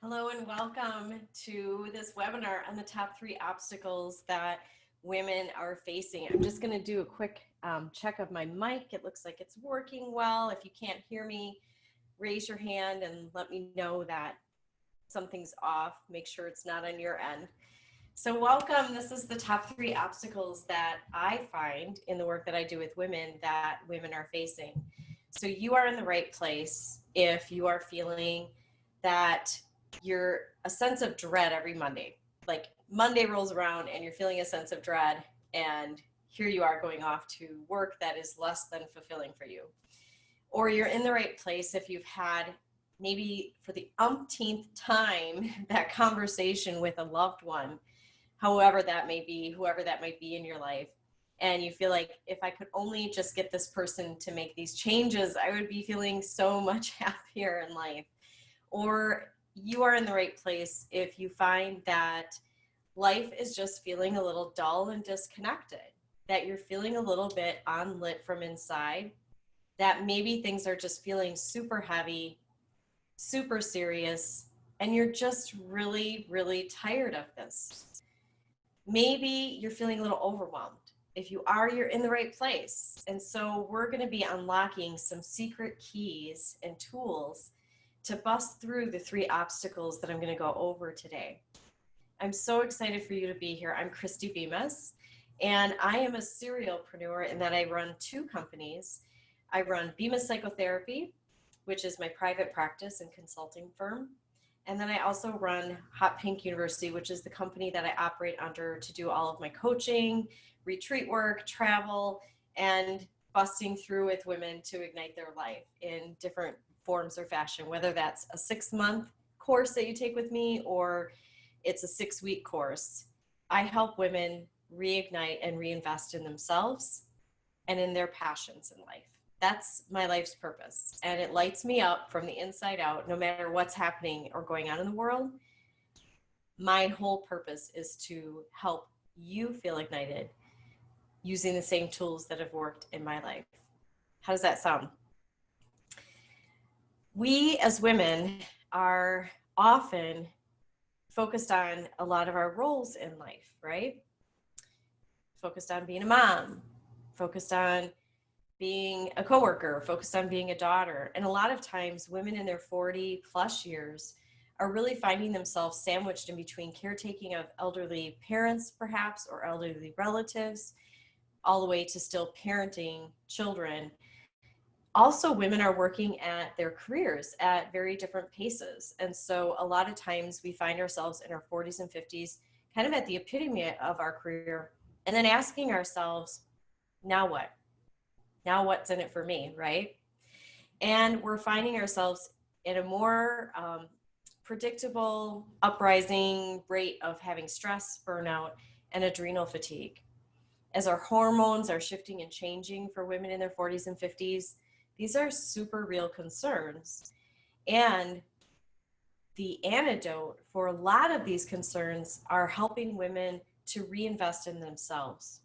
Hello and welcome to this webinar on the top 3 obstacles that women are facing. I'm just going to do a quick check of my mic. It looks like it's working well. If you can't hear me, raise your hand and let me know that something's off. Make sure it's not on your end. So welcome. This is the top 3 obstacles that I find in the work that I do with women that women are facing. So you are in the right place if you are feeling that you're a sense of dread every Monday. Like Monday rolls around and you're feeling a sense of dread, and here you are going off to work that is less than fulfilling for you. Or you're in the right place if you've had maybe for the umpteenth time that conversation with a loved one, however that may be, whoever that might be in your life. And you feel like if I could only just get this person to make these changes, I would be feeling so much happier in life. Or you are in the right place if you find that life is just feeling a little dull and disconnected, that you're feeling a little bit unlit from inside, that maybe things are just feeling super heavy, super serious, and you're just really, really tired of this. Maybe you're feeling a little overwhelmed. If you are, you're in the right place. And so we're going to be unlocking some secret keys and tools to bust through the 3 obstacles that I'm going to go over today. I'm so excited for you to be here. I'm Christy Bemis, and I am a serialpreneur in that I run 2 companies. I run Bemis Psychotherapy, which is my private practice and consulting firm. And then I also run Hot Pink University, which is the company that I operate under to do all of my coaching, retreat work, travel, and busting through with women to ignite their life in different forms or fashion, whether that's a 6-month course that you take with me or it's a 6-week course. I help women reignite and reinvest in themselves and in their passions in life. That's my life's purpose, and it lights me up from the inside out, no matter what's happening or going on in the world. My whole purpose is to help you feel ignited using the same tools that have worked in my life. How does that sound? We as women are often focused on a lot of our roles in life, right? Focused on being a mom, focused on being a coworker, focused on being a daughter. And a lot of times women in their 40 plus years are really finding themselves sandwiched in between caretaking of elderly parents, perhaps, or elderly relatives, all the way to still parenting children. Also, women are working at their careers at very different paces. And so a lot of times we find ourselves in our 40s and 50s, kind of at the epitome of our career, and then asking ourselves, now what? Now what's in it for me, right? And we're finding ourselves in a more predictable uprising rate of having stress, burnout, and adrenal fatigue. As our hormones are shifting and changing for women in their 40s and 50s, these are super real concerns. And the antidote for a lot of these concerns are helping women to reinvest in themselves,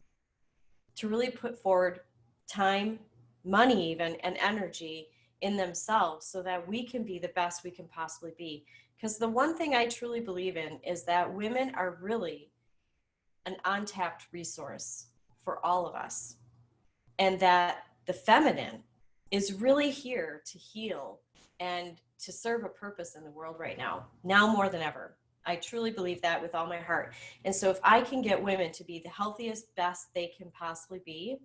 to really put forward time, money even, and energy in themselves so that we can be the best we can possibly be. Because the one thing I truly believe in is that women are really an untapped resource for all of us, and that the feminine is really here to heal and to serve a purpose in the world right now more than ever. I truly believe that with all my heart. And so if I can get women to be the healthiest, best they can possibly be,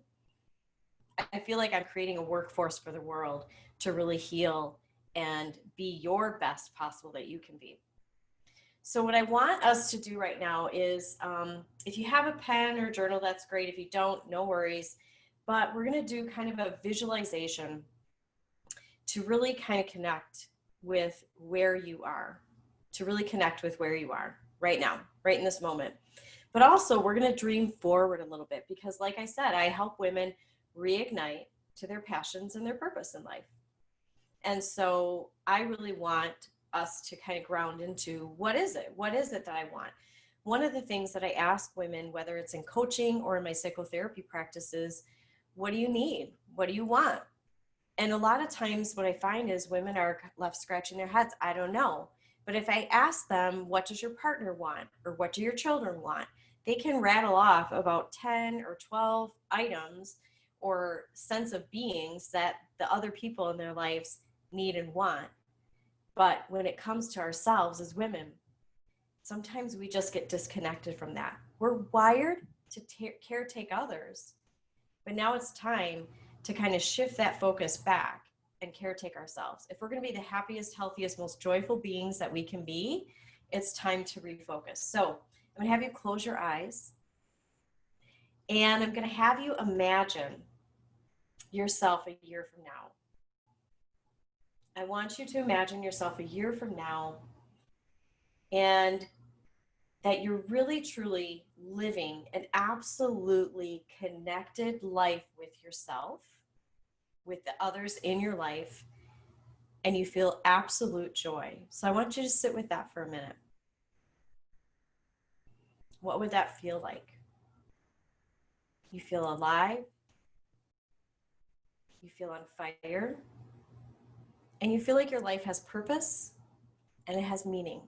I feel like I'm creating a workforce for the world to really heal and be your best possible that you can be. So what I want us to do right now is, if you have a pen or journal, that's great. If you don't, no worries. But we're going to do kind of a visualization to really kind of connect with where you are, right now, right in this moment. But also we're going to dream forward a little bit because, like I said, I help women reignite to their passions and their purpose in life. And so I really want us to kind of ground into what is it that I want? One of the things that I ask women, whether it's in coaching or in my psychotherapy practices, what do you need? What do you want? And a lot of times what I find is women are left scratching their heads. I don't know. But if I ask them, what does your partner want? Or what do your children want? They can rattle off about 10 or 12 items or sense of beings that the other people in their lives need and want. But when it comes to ourselves as women, sometimes we just get disconnected from that. We're wired to caretake others, but now it's time to kind of shift that focus back and caretake ourselves. If we're going to be the happiest, healthiest, most joyful beings that we can be, it's time to refocus. So I'm going to have you close your eyes, and I'm going to have you imagine yourself a year from now. I want you to imagine yourself a year from now, and that you're really truly living an absolutely connected life with yourself, with the others in your life, and you feel absolute joy. So I want you to sit with that for a minute. What would that feel like? You feel alive, you feel on fire, and you feel like your life has purpose and it has meaning.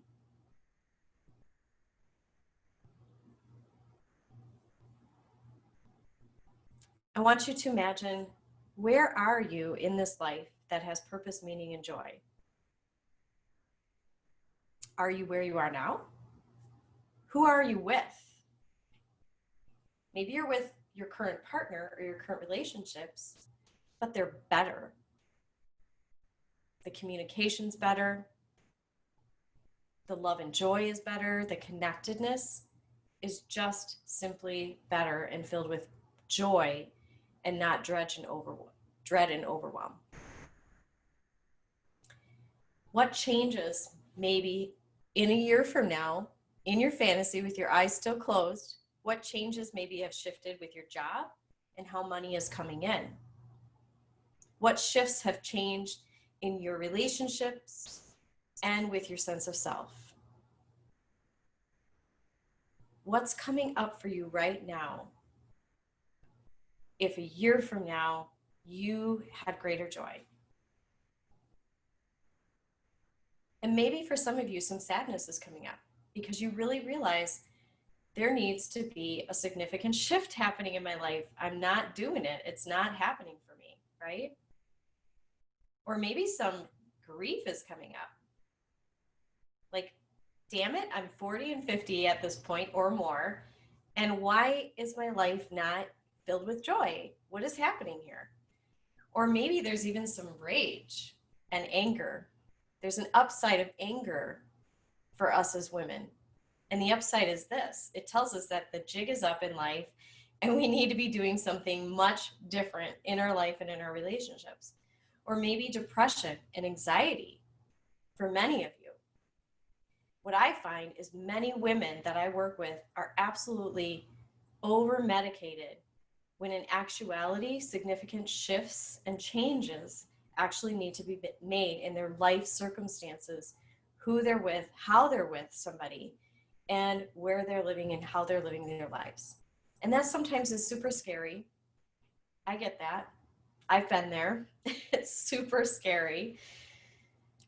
I want you to imagine, where are you in this life that has purpose, meaning, and joy? Are you where you are now? Who are you with? Maybe you're with your current partner or your current relationships, but they're better. The communication's better. The love and joy is better. The connectedness is just simply better and filled with joy and not dread and overwhelm. What changes maybe in a year from now in your fantasy with your eyes still closed? What changes maybe have shifted with your job and how money is coming in? What shifts have changed in your relationships and with your sense of self? What's coming up for you right now if a year from now you had greater joy? And maybe for some of you, some sadness is coming up because you really realize there needs to be a significant shift happening in my life. I'm not doing it. It's not happening for me, right? Or maybe some grief is coming up. Like, damn it, I'm 40 and 50 at this point or more. And why is my life not filled with joy? What is happening here? Or maybe there's even some rage and anger. There's an upside of anger for us as women. And the upside is this: it tells us that the jig is up in life and we need to be doing something much different in our life and in our relationships. Or maybe depression and anxiety for many of you. What I find is many women that I work with are absolutely over-medicated, when in actuality, significant shifts and changes actually need to be made in their life circumstances, who they're with, how they're with somebody, and where they're living and how they're living their lives. And that sometimes is super scary. I get that. I've been there. It's super scary.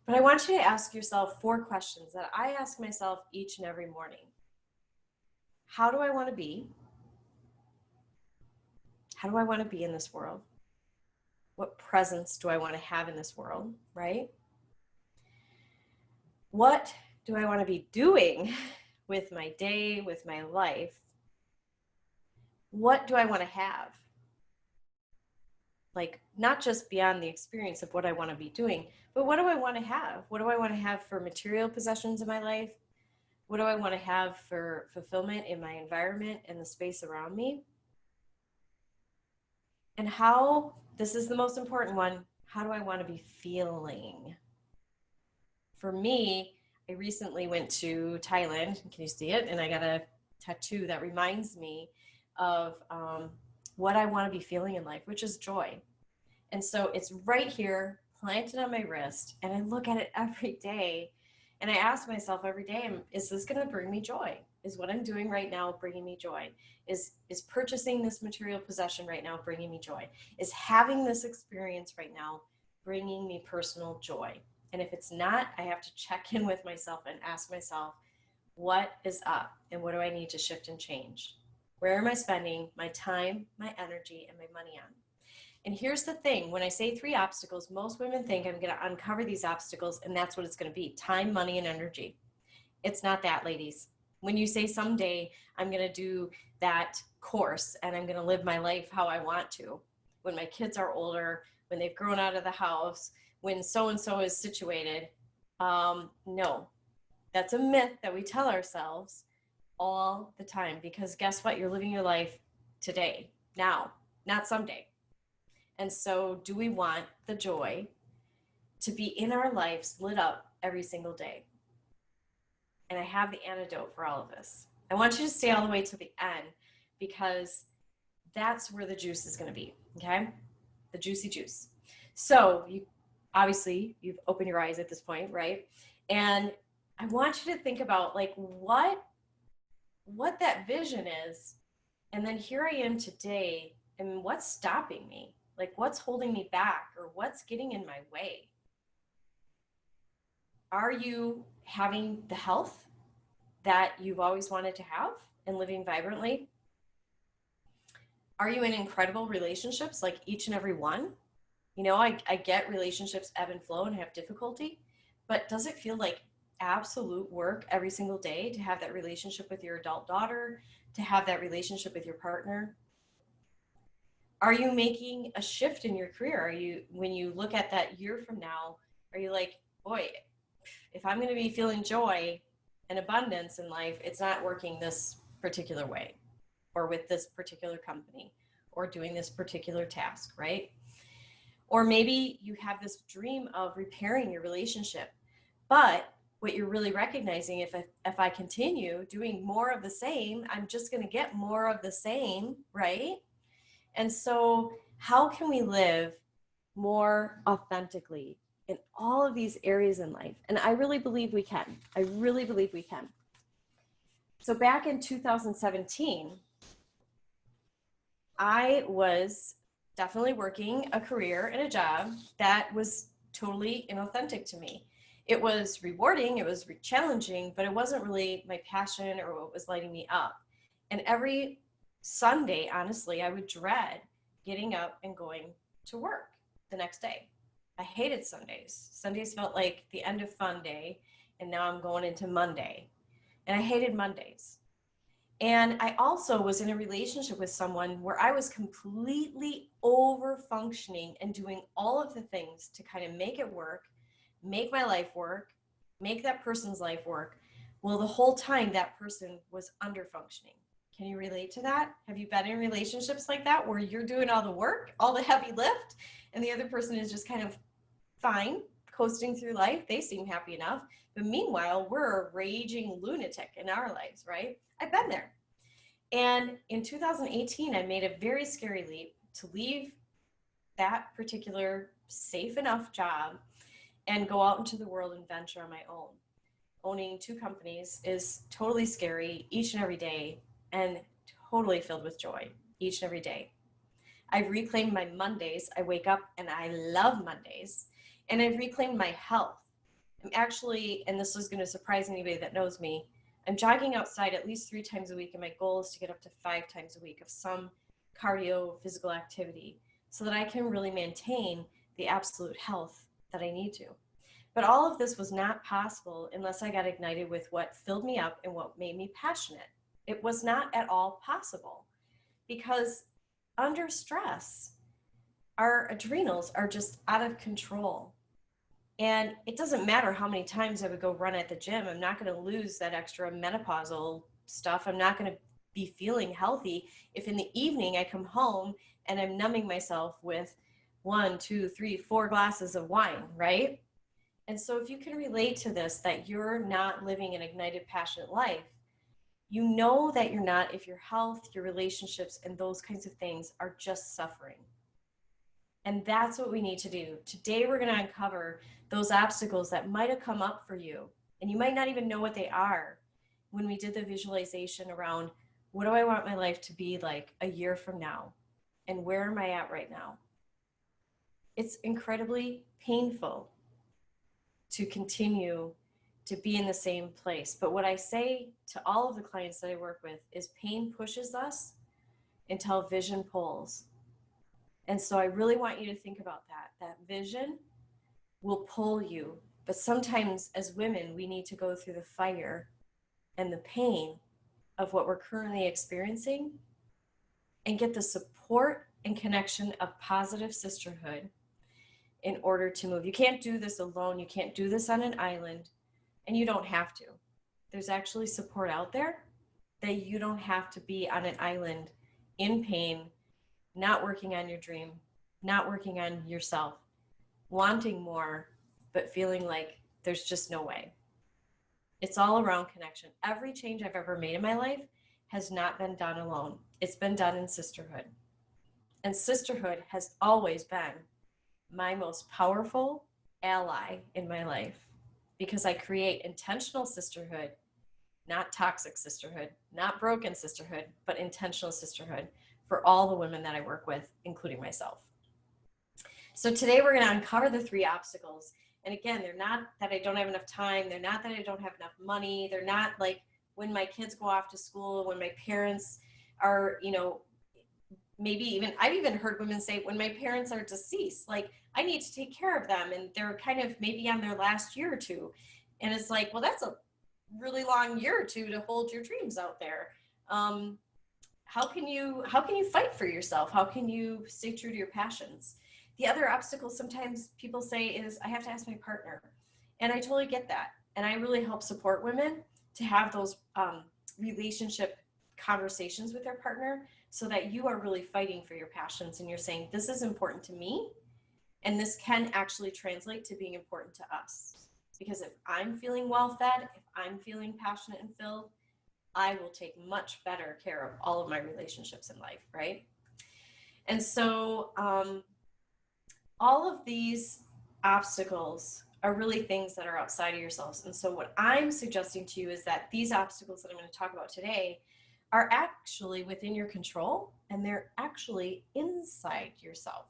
But I want you to ask yourself 4 questions that I ask myself each and every morning. How do I want to be? How do I want to be in this world? What presence do I want to have in this world, right? What do I want to be doing with my day, with my life? What do I want to have? Like, not just beyond the experience of what I want to be doing, but what do I want to have? What do I want to have for material possessions in my life? What do I want to have for fulfillment in my environment and the space around me? And how, this is the most important one, how do I want to be feeling? For me, I recently went to Thailand. Can you see it? And I got a tattoo that reminds me of what I want to be feeling in life, which is joy. And so it's right here, planted on my wrist, and I look at it every day. And I ask myself every day, is this going to bring me joy? Is what I'm doing right now bringing me joy? Is purchasing this material possession right now bringing me joy? Is having this experience right now bringing me personal joy? And if it's not, I have to check in with myself and ask myself, what is up and what do I need to shift and change? Where am I spending my time, my energy, and my money on? And here's the thing, when I say 3 obstacles, most women think I'm going to uncover these obstacles and that's what it's going to be, time, money, and energy. It's not that, ladies. When you say someday I'm going to do that course and I'm going to live my life how I want to, when my kids are older, when they've grown out of the house, when so-and-so is situated, no, that's a myth that we tell ourselves all the time, because guess what? You're living your life today, now, not someday. And so do we want the joy to be in our lives lit up every single day? And I have the antidote for all of this. I want you to stay all the way to the end, because that's where the juice is going to be, okay? The juicy juice. So obviously you've opened your eyes at this point, right? And I want you to think about like what that vision is. And then here I am today, and what's stopping me? Like what's holding me back, or what's getting in my way? Are you having the health that you've always wanted to have and living vibrantly? Are you in incredible relationships, like each and every one? You know, I get relationships ebb and flow and have difficulty, but does it feel like absolute work every single day to have that relationship with your adult daughter, to have that relationship with your partner? Are you making a shift in your career? Are you, when you look at that year from now, are you like, boy, if I'm going to be feeling joy and abundance in life, it's not working this particular way, or with this particular company, or doing this particular task, right? Or maybe you have this dream of repairing your relationship, but what you're really recognizing, if I continue doing more of the same, I'm just going to get more of the same, right? And so how can we live more authentically in all of these areas in life? And I really believe we can. I really believe we can. So back in 2017, I was definitely working a career and a job that was totally inauthentic to me. It was rewarding, it was challenging, but it wasn't really my passion or what was lighting me up. And every Sunday, honestly, I would dread getting up and going to work the next day. I hated Sundays. Sundays felt like the end of fun day, and now I'm going into Monday. And I hated Mondays. And I also was in a relationship with someone where I was completely over functioning and doing all of the things to kind of make it work, make my life work, make that person's life work. Well, the whole time that person was under functioning. Can you relate to that? Have you been in relationships like that where you're doing all the work, all the heavy lift, and the other person is just kind of fine, coasting through life? They seem happy enough. But meanwhile, we're a raging lunatic in our lives, right? I've been there. And in 2018, I made a very scary leap to leave that particular safe enough job and go out into the world and venture on my own. Owning 2 companies is totally scary each and every day, and totally filled with joy each and every day. I've reclaimed my Mondays. I wake up and I love Mondays. And I've reclaimed my health. I'm actually, and this is going to surprise anybody that knows me, I'm jogging outside at least 3 times a week, and my goal is to get up to 5 times a week of some cardio physical activity so that I can really maintain the absolute health that I need to. But all of this was not possible unless I got ignited with what filled me up and what made me passionate. It was not at all possible, because under stress, our adrenals are just out of control. And it doesn't matter how many times I would go run at the gym. I'm not going to lose that extra menopausal stuff. I'm not going to be feeling healthy if in the evening I come home and I'm numbing myself with 1, 2, 3, 4 glasses of wine, right? And so if you can relate to this, that you're not living an ignited, passionate life, you know that you're not if your health, your relationships, and those kinds of things are just suffering. And that's what we need to do. Today, we're going to uncover those obstacles that might have come up for you, and you might not even know what they are. When we did the visualization around, what do I want my life to be like a year from now? And where am I at right now? It's incredibly painful to continue to be in the same place. But what I say to all of the clients that I work with is pain pushes us until vision pulls. And so I really want you to think about that. That vision will pull you. But sometimes as women, we need to go through the fire and the pain of what we're currently experiencing and get the support and connection of positive sisterhood in order to move. You can't do this alone. You can't do this on an island, and you don't have to. There's actually support out there that you don't have to be on an island in pain, not working on your dream, not working on yourself, wanting more, but feeling like there's just no way. It's all around connection. Every change I've ever made in my life has not been done alone. It's been done in sisterhood. And sisterhood has always been my most powerful ally in my life, because I create intentional sisterhood, not toxic sisterhood, not broken sisterhood, but intentional sisterhood for all the women that I work with, including myself. So today we're going to uncover the 3 obstacles. And again, they're not that I don't have enough time. They're not that I don't have enough money. They're not like when my kids go off to school, when my parents are, maybe even, I've even heard women say when my parents are deceased, like I need to take care of them. And they're kind of maybe on their last year or two. And it's like, well, that's a really long year or two to hold your dreams out there. How can you fight for yourself? How can you stay true to your passions? The other obstacle sometimes people say is I have to ask my partner. And I totally get that. And I really help support women to have those relationship conversations with their partner so that you are really fighting for your passions and you're saying, this is important to me. And this can actually translate to being important to us. Because if I'm feeling well fed, if I'm feeling passionate and filled, I will take much better care of all of my relationships in life, right? And so all of these obstacles are really things that are outside of yourselves. And so what I'm suggesting to you is that these obstacles that I'm going to talk about today are actually within your control, and they're actually inside yourself.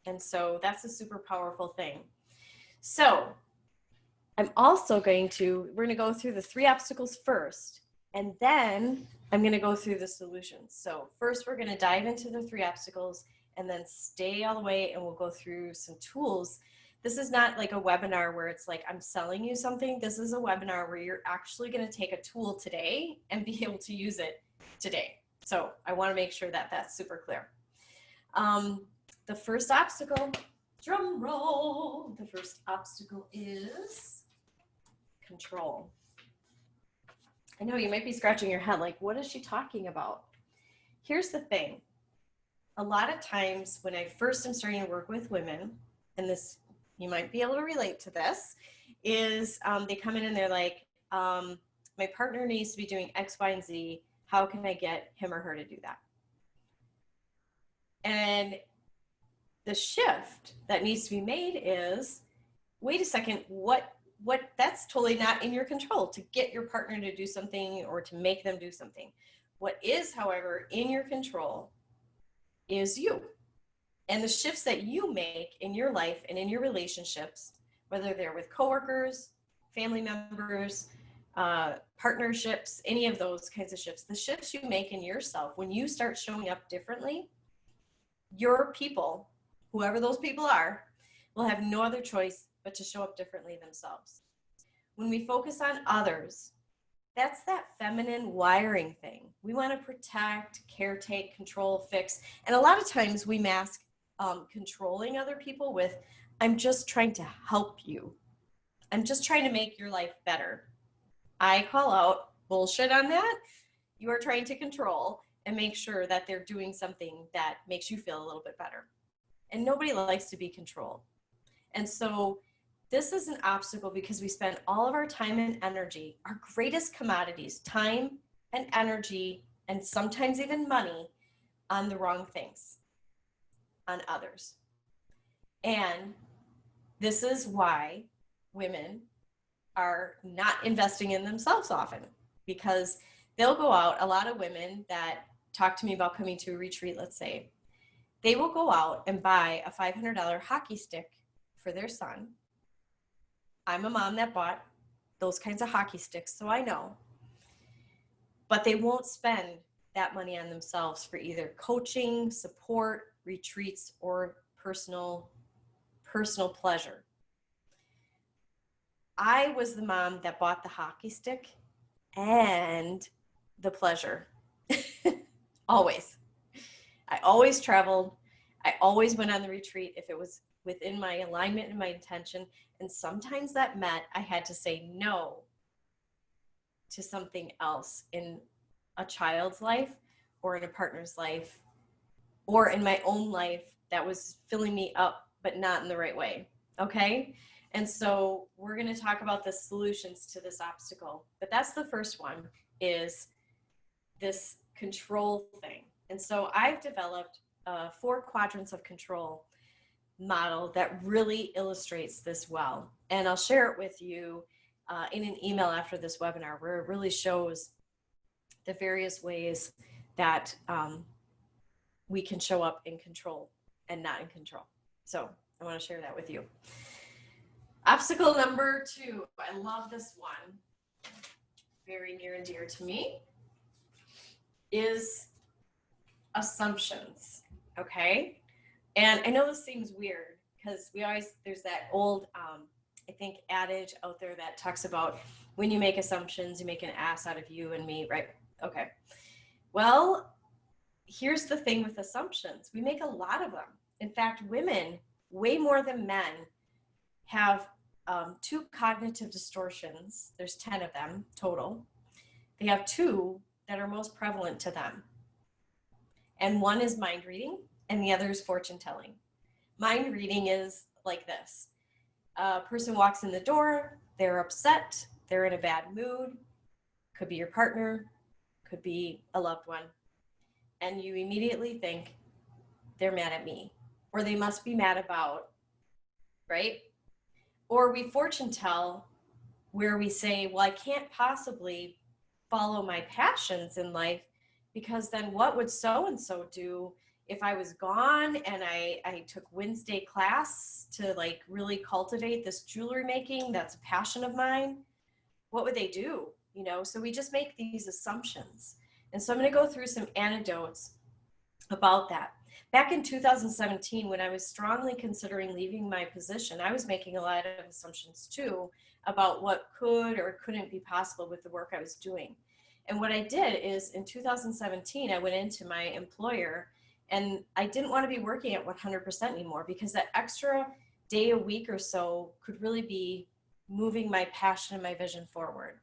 And so that's a super powerful thing. So I'm also we're going to go through the 3 obstacles first, and then I'm going to go through the solutions. So first we're going to dive into the 3 obstacles and then stay all the way, and we'll go through some tools. This is not like a webinar where it's like I'm selling you something. This is a webinar where you're actually going to take a tool today and be able to use it today. So I want to make sure that that's super clear. The first obstacle, drum roll, the first obstacle is control. I know you might be scratching your head like, what is she talking about? Here's the thing. A lot of times when I first am starting to work with women, and this, you might be able to relate to this, is they come in and they're like, my partner needs to be doing X, Y, and Z. How can I get him or her to do that? And the shift that needs to be made is, wait a second, what that's totally not in your control to get your partner to do something or to make them do something. What is, however, in your control is you. And the shifts that you make in your life and in your relationships, whether they're with coworkers, family members, partnerships, any of those kinds of shifts, the shifts you make in yourself, when you start showing up differently, your people, whoever those people are, will have no other choice but to show up differently themselves. When we focus on others, that's that feminine wiring thing. We want to protect, caretake, control, fix. And a lot of times we mask controlling other people with, I'm just trying to help you. I'm just trying to make your life better. I call out bullshit on that. You are trying to control and make sure that they're doing something that makes you feel a little bit better. And nobody likes to be controlled. And so this is an obstacle because we spend all of our time and energy, our greatest commodities, time and energy, and sometimes even money, on the wrong things, on others. And this is why women are not investing in themselves often, because they'll go out, a lot of women that talk to me about coming to a retreat, let's say, they will go out and buy a $500 hockey stick for their son, I'm a mom that bought those kinds of hockey sticks, so I know. But they won't spend that money on themselves for either coaching, support, retreats, or personal pleasure. I was the mom that bought the hockey stick and the pleasure. Always. I always traveled. I always went on the retreat if it was within my alignment and my intention. And sometimes that meant I had to say no to something else in a child's life or in a partner's life or in my own life that was filling me up, but not in the right way. Okay. And so we're going to talk about the solutions to this obstacle, but that's the first one, is this control thing. And so I've developed 4 quadrants of control model that really illustrates this well. And I'll share it with you in an email after this webinar, where it really shows the various ways that we can show up in control and not in control. So I want to share that with you. Obstacle number 2. I love this one. Very near and dear to me. Is assumptions. Okay. And I know this seems weird because there's that old, I think, adage out there that talks about when you make assumptions, you make an ass out of you and me, right? Okay. Well, here's the thing with assumptions. We make a lot of them. In fact, women, way more than men, have 2 cognitive distortions. There's 10 of them total. They have 2 that are most prevalent to them. And one is mind reading and the other is fortune telling. Mind reading is like this. A person walks in the door, they're upset, they're in a bad mood, could be your partner, could be a loved one, and you immediately think they're mad at me, or they must be mad about, right? Or we fortune tell where we say, well, I can't possibly follow my passions in life because then what would so-and-so do if I was gone and I took Wednesday class to like really cultivate this jewelry making that's a passion of mine? What would they do? You know, so we just make these assumptions. And so I'm going to go through some anecdotes about that. Back in 2017, when I was strongly considering leaving my position, I was making a lot of assumptions too about what could or couldn't be possible with the work I was doing. And what I did is in 2017, I went into my employer and I didn't want to be working at 100% anymore because that extra day a week or so could really be moving my passion and my vision forward.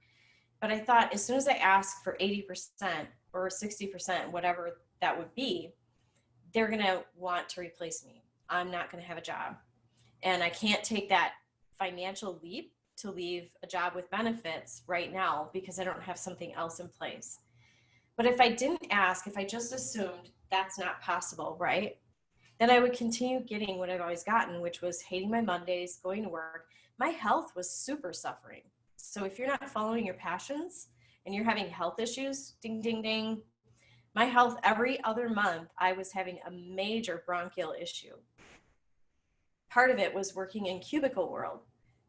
But I thought as soon as I asked for 80% or 60%, whatever that would be, they're going to want to replace me. I'm not going to have a job. And I can't take that financial leap to leave a job with benefits right now because I don't have something else in place. But if I didn't ask, if I just assumed that's not possible, right? Then I would continue getting what I've always gotten, which was hating my Mondays, going to work. My health was super suffering. So if you're not following your passions and you're having health issues, ding, ding, ding, my health every other month, I was having a major bronchial issue. Part of it was working in cubicle world,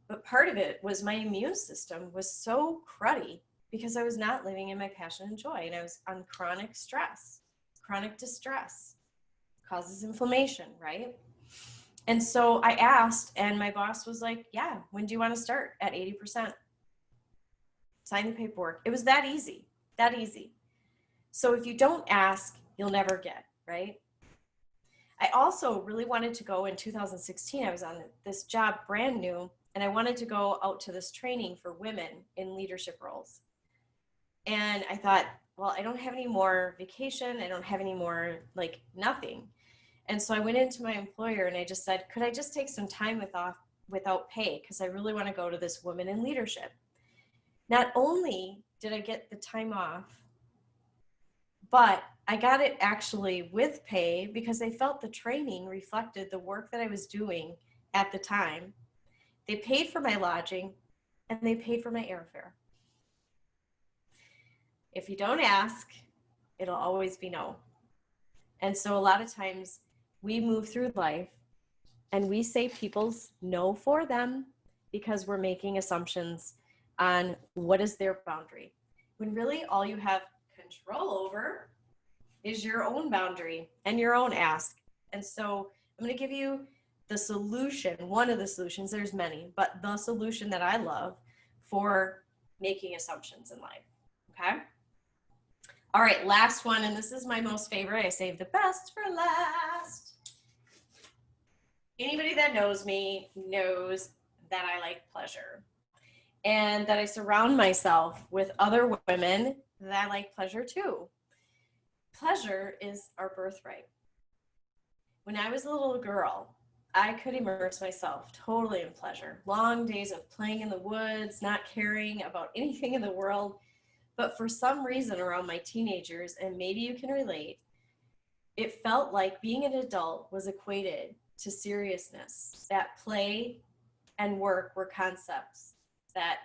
but part of it was my immune system was so cruddy because I was not living in my passion and joy, and I was on chronic stress. Chronic distress causes inflammation, right? And so I asked, and my boss was like, yeah, when do you want to start? At 80%. Sign the paperwork. It was that easy, that easy. So if you don't ask, you'll never get, right? I also really wanted to go in 2016. I was on this job brand new, and I wanted to go out to this training for women in leadership roles. And I thought, well, I don't have any more vacation. I don't have any more, like, nothing. And so I went into my employer and I just said, could I just take some time without pay? Because I really want to go to this women in leadership. Not only did I get the time off, but I got it actually with pay because they felt the training reflected the work that I was doing at the time. They paid for my lodging and they paid for my airfare. If you don't ask, it'll always be no. And so a lot of times we move through life and we say people's no for them because we're making assumptions on what is their boundary, when really all you have control over is your own boundary and your own ask. And so I'm going to give you the solution, one of the solutions, there's many, but the solution that I love for making assumptions in life. Okay? All right, last one, and this is my most favorite. I saved the best for last. Anybody that knows me knows that I like pleasure and that I surround myself with other women that like pleasure too. Pleasure is our birthright. When I was a little girl, I could immerse myself totally in pleasure. Long days of playing in the woods, not caring about anything in the world. But for some reason around my teenagers, and maybe you can relate, it felt like being an adult was equated to seriousness, that play and work were concepts that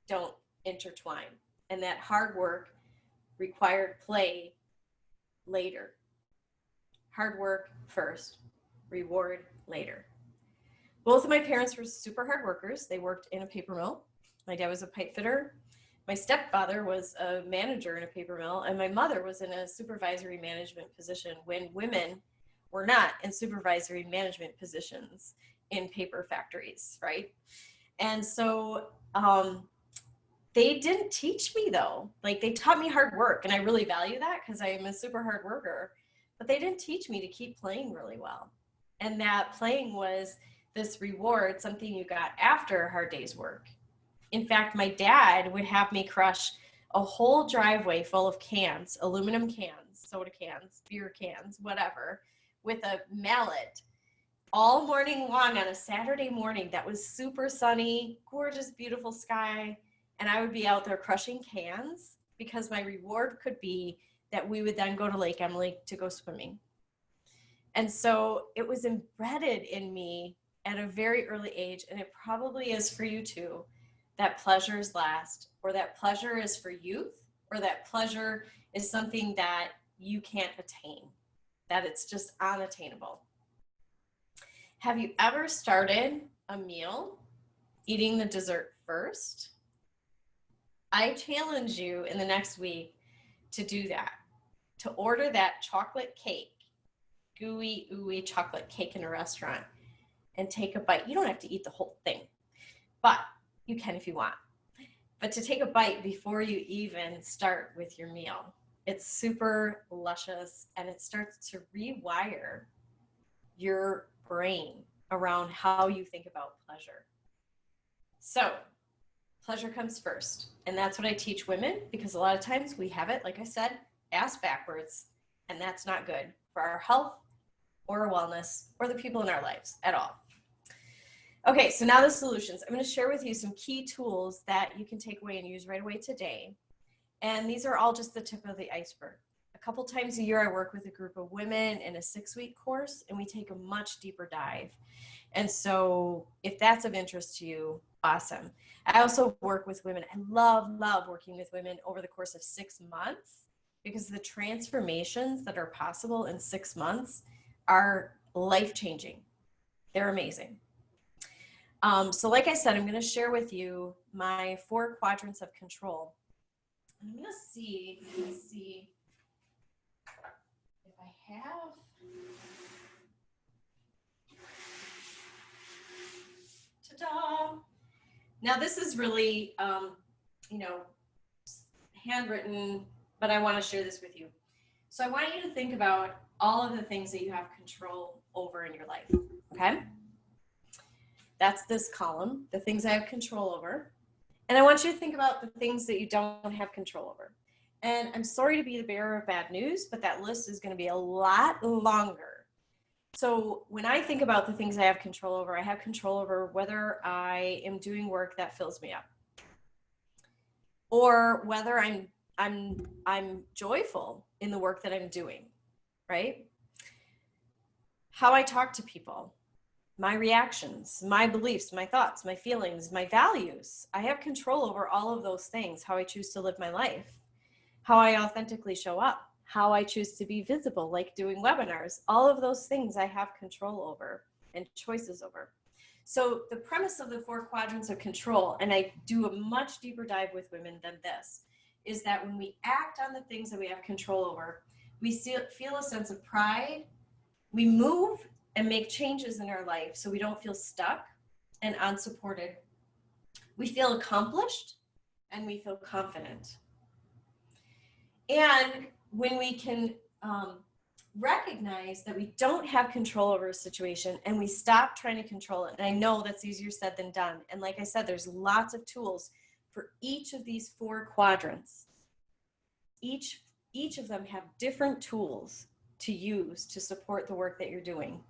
don't intertwine, and that hard work required play later. Hard work first, reward later. Both of my parents were super hard workers. They worked in a paper mill. My dad was a pipe fitter. My stepfather was a manager in a paper mill, and my mother was in a supervisory management position when women were not in supervisory management positions in paper factories, right? And so they didn't teach me though. Like they taught me hard work, and I really value that because I am a super hard worker, but they didn't teach me to keep playing really well. And that playing was this reward, something you got after a hard day's work. In fact, my dad would have me crush a whole driveway full of cans, aluminum cans, soda cans, beer cans, whatever, with a mallet all morning long on a Saturday morning that was super sunny, gorgeous, beautiful sky. And I would be out there crushing cans because my reward could be that we would then go to Lake Emily to go swimming. And so it was embedded in me at a very early age, and it probably is for you too, that pleasures last, or that pleasure is for youth, or that pleasure is something that you can't attain, that it's just unattainable. Have you ever started a meal eating the dessert first? I challenge you in the next week to do that, to order that chocolate cake, gooey, ooey chocolate cake in a restaurant and take a bite. You don't have to eat the whole thing, but you can if you want. But to take a bite before you even start with your meal. It's super luscious, and it starts to rewire your brain around how you think about pleasure. So pleasure comes first. And that's what I teach women, because a lot of times we have it, like I said, ass backwards, and that's not good for our health or our wellness or the people in our lives at all. Okay, so now the solutions. I'm going to share with you some key tools that you can take away and use right away today. And these are all just the tip of the iceberg. A couple times a year, I work with a group of women in a 6-week course, and we take a much deeper dive. And so if that's of interest to you, awesome. I also work with women. I love working with women over the course of 6 months, because the transformations that are possible in 6 months are life-changing. They're amazing. So like I said, I'm going to share with you my 4 quadrants of control. I'm going to see, let's see if I have. Ta-da! Now this is really, handwritten, but I want to share this with you. So I want you to think about all of the things that you have control over in your life, okay? That's this column, the things I have control over. And I want you to think about the things that you don't have control over. And I'm sorry to be the bearer of bad news, but that list is going to be a lot longer. So when I think about the things I have control over, I have control over whether I am doing work that fills me up, or whether I'm joyful in the work that I'm doing, right? How I talk to people, my reactions, my beliefs, my thoughts, my feelings, my values. I have control over all of those things, how I choose to live my life, how I authentically show up, how I choose to be visible, like doing webinars. All of those things I have control over and choices over. So the premise of the 4 quadrants of control, and I do a much deeper dive with women than this, is that when we act on the things that we have control over, we feel a sense of pride. We move and make changes in our life so we don't feel stuck and unsupported. We feel accomplished and we feel confident. And when we can recognize that we don't have control over a situation and we stop trying to control it, and I know that's easier said than done. And like I said, there's lots of tools for each of these 4 quadrants. Each of them have different tools to use to support the work that you're doing.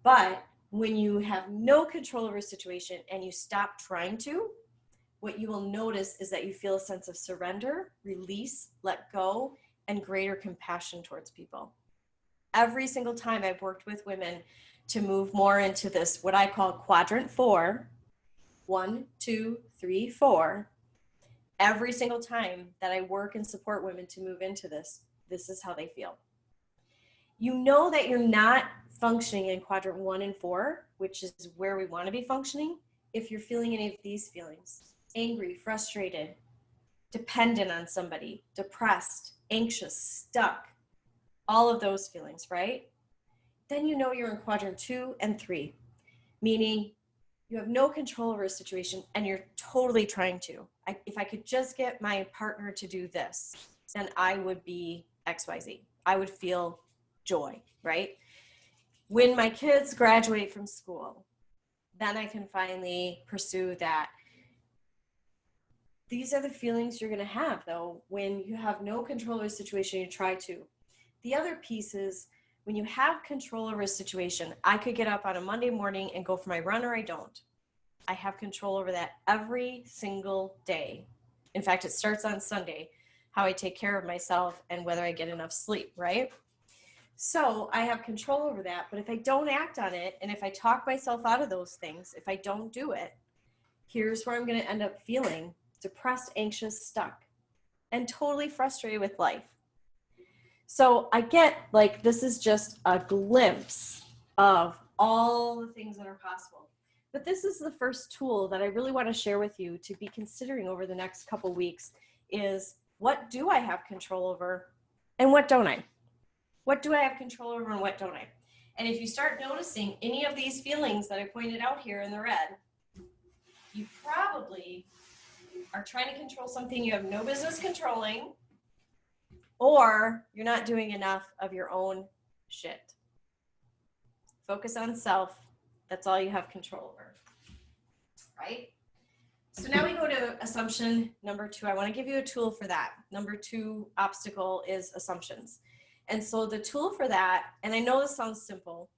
But when you have no control over a situation and you stop trying to, what you will notice is that you feel a sense of surrender, release, let go, and greater compassion towards people. Every single time I've worked with women to move more into this, what I call quadrant 4, 1, 2, 3, 4, every single time that I work and support women to move into this, this is how they feel. You know that you're not functioning in quadrant 1 and 4, which is where we want to be functioning, if you're feeling any of these feelings: angry, frustrated, dependent on somebody, depressed, anxious, stuck, all of those feelings, right? Then you know you're in quadrant 2 and 3, meaning you have no control over a situation and you're totally trying to. If I could just get my partner to do this, then I would be XYZ. I would feel joy, right? When my kids graduate from school, then I can finally pursue that. These are the feelings you're going to have, though, when you have no control over a situation, you try to. The other piece is when you have control over a situation, I could get up on a Monday morning and go for my run, or I don't. I have control over that every single day. In fact, it starts on Sunday, how I take care of myself and whether I get enough sleep, right? So I have control over that, but if I don't act on it, and if I talk myself out of those things, if I don't do it, here's where I'm going to end up feeling depressed, anxious, stuck, and totally frustrated with life. So I get like this is just a glimpse of all the things that are possible. But this is the first tool that I really want to share with you to be considering over the next couple weeks is, what do I have control over and what don't I? What do I have control over and what don't I? And if you start noticing any of these feelings that I pointed out here in the red, you probably are trying to control something you have no business controlling, or you're not doing enough of your own shit. Focus on self. That's all you have control over, right? So now we go to assumption number 2. I want to give you a tool for that. Number 2 obstacle is assumptions. And so the tool for that, and I know this sounds simple,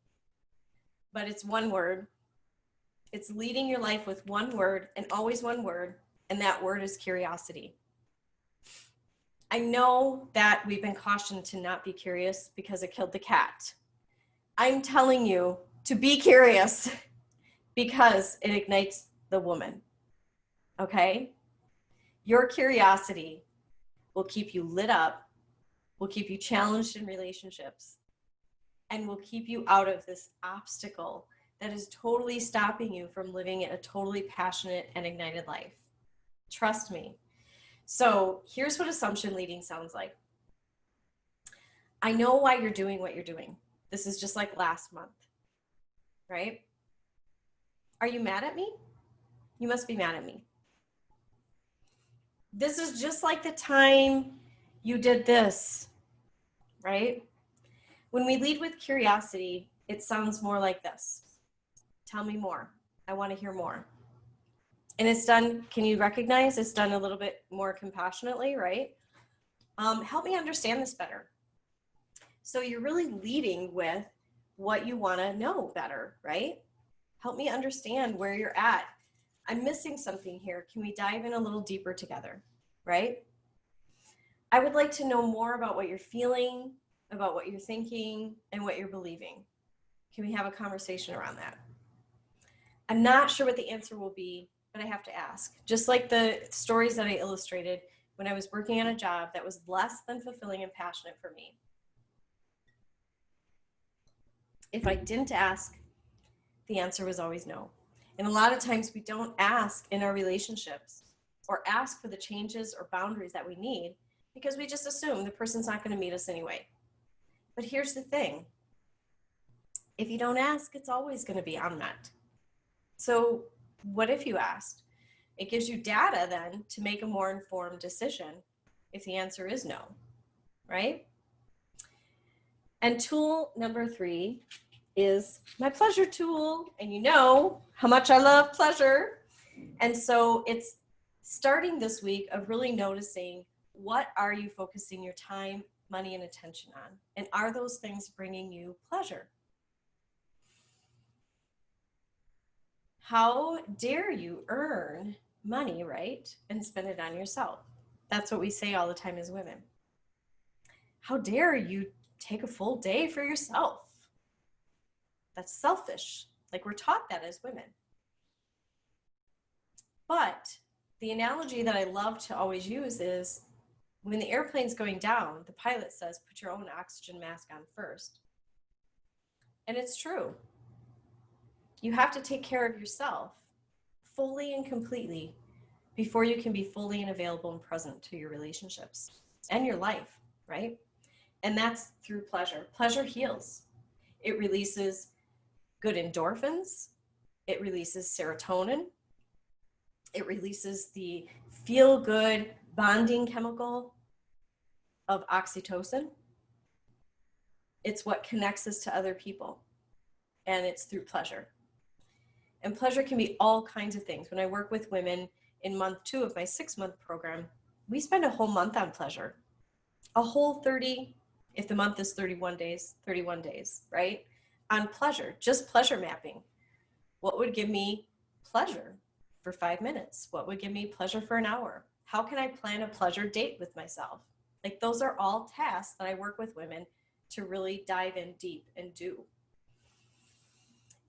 but it's one word. It's leading your life with one word, and always one word, and that word is curiosity. I know that we've been cautioned to not be curious because it killed the cat. I'm telling you to be curious because it ignites the woman, okay? Your curiosity will keep you lit up, will keep you challenged in relationships, and will keep you out of this obstacle that is totally stopping you from living a totally passionate and ignited life. Trust me. So here's what assumption leading sounds like. I know why you're doing what you're doing. This is just like last month, right? Are you mad at me? You must be mad at me. This is just like the time you did this, right? When we lead with curiosity, it sounds more like this. Tell me more. I want to hear more. And it's done, can you recognize it's done a little bit more compassionately, right? Help me understand this better. So you're really leading with what you want to know better, right? Help me understand where you're at. I'm missing something here. Can we dive in a little deeper together, right? I would like to know more about what you're feeling, about what you're thinking, and what you're believing. Can we have a conversation around that? I'm not sure what the answer will be, but I have to ask. Just like the stories that I illustrated when I was working on a job that was less than fulfilling and passionate for me. If I didn't ask, the answer was always no. And a lot of times we don't ask in our relationships or ask for the changes or boundaries that we need because we just assume the person's not going to meet us anyway. But here's the thing. If you don't ask, it's always going to be unmet. So what if you asked? It gives you data then to make a more informed decision if the answer is no, right? And tool number 3 is my pleasure tool. And you know how much I love pleasure. And so it's starting this week of really noticing, what are you focusing your time, money, and attention on? And are those things bringing you pleasure? How dare you earn money, right, and spend it on yourself? That's what we say all the time as women. How dare you take a full day for yourself? That's selfish. Like, we're taught that as women. But the analogy that I love to always use is, when the airplane's going down, the pilot says, put your own oxygen mask on first. And it's true. You have to take care of yourself fully and completely before you can be fully and available and present to your relationships and your life, right? And that's through pleasure. Pleasure heals. It releases good endorphins. It releases serotonin. It releases the feel-good bonding chemical of oxytocin. It's what connects us to other people, and it's through pleasure. And pleasure can be all kinds of things. When I work with women in month 2 of my 6-month program, we spend a whole month on pleasure. A whole 30, if the month is 31 days, right? On pleasure, just pleasure mapping. What would give me pleasure for 5 minutes? What would give me pleasure for an hour? How can I plan a pleasure date with myself? Like, those are all tasks that I work with women to really dive in deep and do.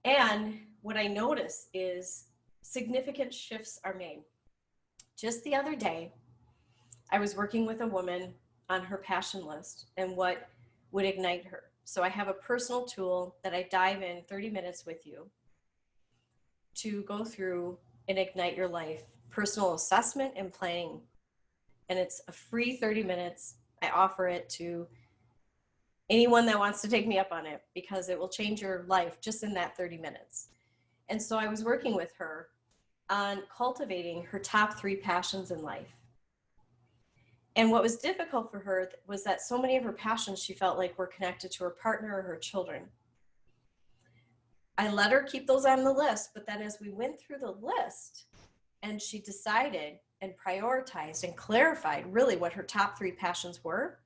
And what I notice is significant shifts are made. Just the other day, I was working with a woman on her passion list and what would ignite her. So I have a personal tool that I dive in 30 minutes with you to go through and ignite your life, personal assessment and planning. And it's a free 30 minutes. I offer it to anyone that wants to take me up on it, because it will change your life just in that 30 minutes. And so I was working with her on cultivating her top 3 passions in life. And what was difficult for her was that so many of her passions she felt like were connected to her partner or her children. I let her keep those on the list, but then as we went through the list and she decided and prioritized and clarified really what her top 3 passions were,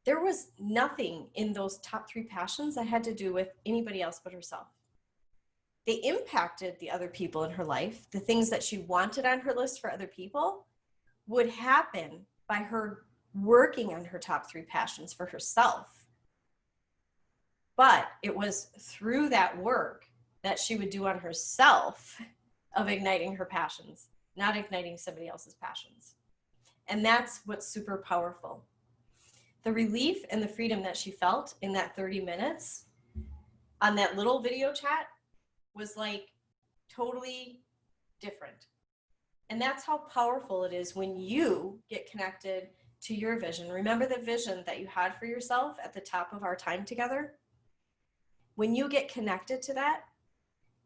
there was nothing in those top 3 passions that had to do with anybody else but herself. They impacted the other people in her life. The things that she wanted on her list for other people would happen by her working on her top 3 passions for herself. But it was through that work that she would do on herself of igniting her passions, not igniting somebody else's passions. And that's what's super powerful. The relief and the freedom that she felt in that 30 minutes on that little video chat was like totally different. And that's how powerful it is when you get connected to your vision. Remember the vision that you had for yourself at the top of our time together? When you get connected to that,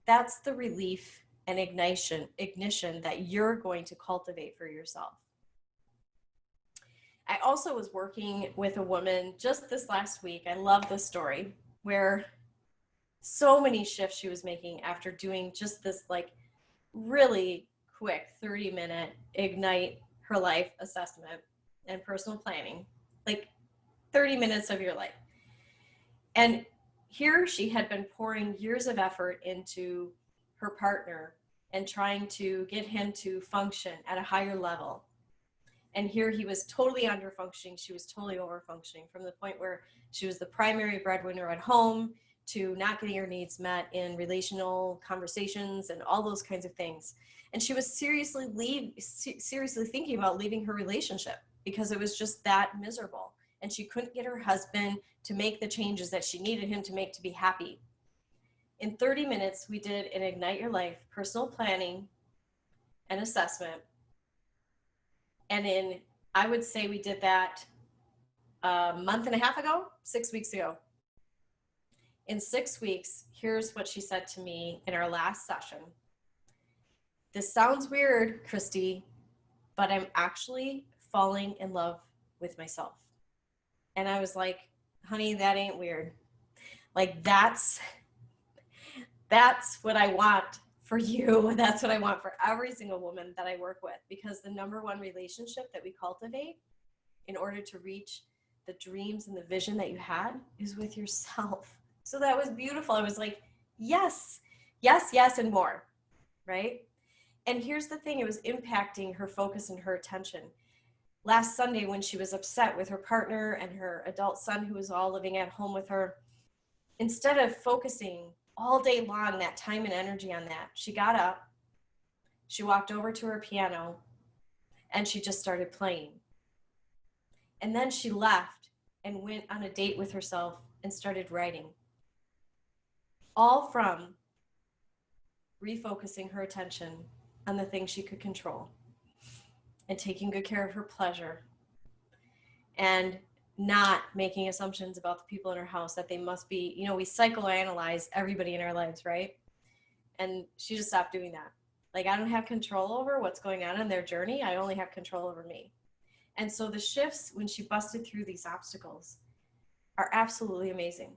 that's the relief and ignition that you're going to cultivate for yourself. I also was working with a woman just this last week. I love this story, where so many shifts she was making after doing just this like really quick 30-minute ignite her life assessment and personal planning, like 30 minutes of your life. And here she had been pouring years of effort into her partner and trying to get him to function at a higher level. And here he was totally under-functioning. She was totally over-functioning, from the point where she was the primary breadwinner at home to not getting her needs met in relational conversations and all those kinds of things. And she was seriously thinking about leaving her relationship because it was just that miserable. And she couldn't get her husband to make the changes that she needed him to make to be happy. In 30 minutes, we did an Ignite Your Life personal planning and assessment. And I would say we did that a month and a half ago, 6 weeks ago. In 6 weeks, here's what she said to me in our last session. This sounds weird, Christy, but I'm actually falling in love with myself. And I was like, honey, that ain't weird. Like that's what I want for you. That's what I want for every single woman that I work with, because the number one relationship that we cultivate in order to reach the dreams and the vision that you had is with yourself. So that was beautiful. I was like, yes, yes, yes, and more, right? And here's the thing, it was impacting her focus and her attention. Last Sunday, when she was upset with her partner and her adult son, who was all living at home with her, instead of focusing all day long that time and energy on that, she got up, she walked over to her piano, and she just started playing. And then she left and went on a date with herself and started writing. All from refocusing her attention on the things she could control and taking good care of her pleasure and not making assumptions about the people in her house that they must be, we psychoanalyze everybody in our lives, right? And she just stopped doing that. Like, I don't have control over what's going on in their journey. I only have control over me. And so the shifts when she busted through these obstacles are absolutely amazing.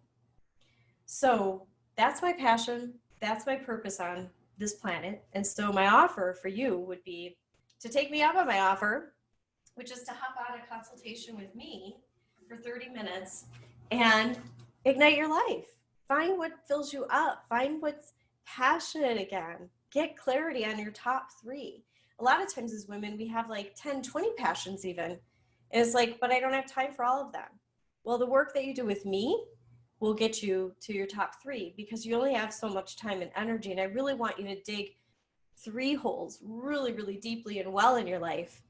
So that's my passion. That's my purpose on this planet. And so my offer for you would be to take me up on my offer, which is to hop on a consultation with me for 30 minutes and ignite your life. Find what fills you up. Find what's passionate again. Get clarity on your top 3. A lot of times as women, we have like 10, 20 passions even. And it's like, but I don't have time for all of them. Well, the work that you do with me will get you to your top 3, because you only have so much time and energy. And I really want you to dig 3 holes really, really deeply and well in your life,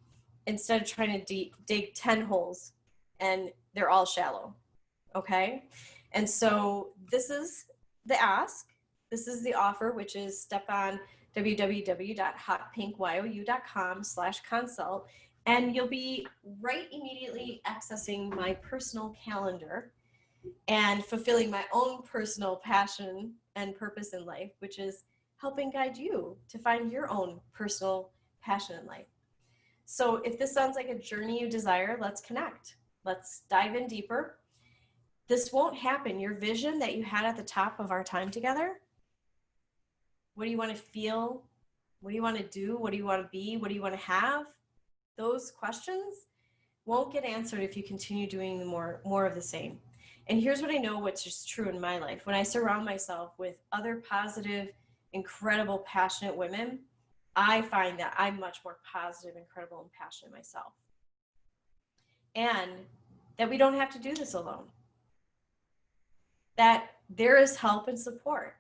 instead of trying to dig 10 holes and they're all shallow. Okay. And so this is the ask. This is the offer, which is step on www.hotpinkyou.com/consult. And you'll be right immediately accessing my personal calendar and fulfilling my own personal passion and purpose in life, which is helping guide you to find your own personal passion in life. So if this sounds like a journey you desire, let's connect. Let's dive in deeper. This won't happen. Your vision that you had at the top of our time together, what do you want to feel? What do you want to do? What do you want to be? What do you want to have? Those questions won't get answered if you continue doing more of the same. And here's what I know, what's just true in my life. When I surround myself with other positive, incredible, passionate women, I find that I'm much more positive, incredible, and passionate myself. And that we don't have to do this alone. That there is help and support.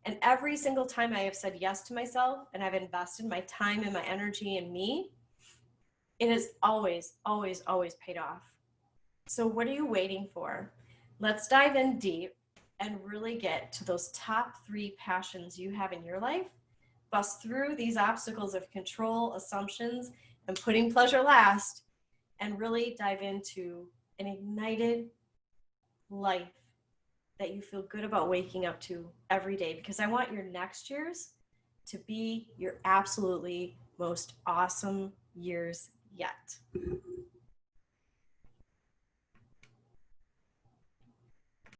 And every single time I have said yes to myself and I've invested my time and my energy in me, it has always, always, always paid off. So what are you waiting for? Let's dive in deep and really get to those top 3 passions you have in your life. Bust through these obstacles of control, assumptions, and putting pleasure last, and really dive into an ignited life that you feel good about waking up to every day, because I want your next years to be your absolutely most awesome years yet.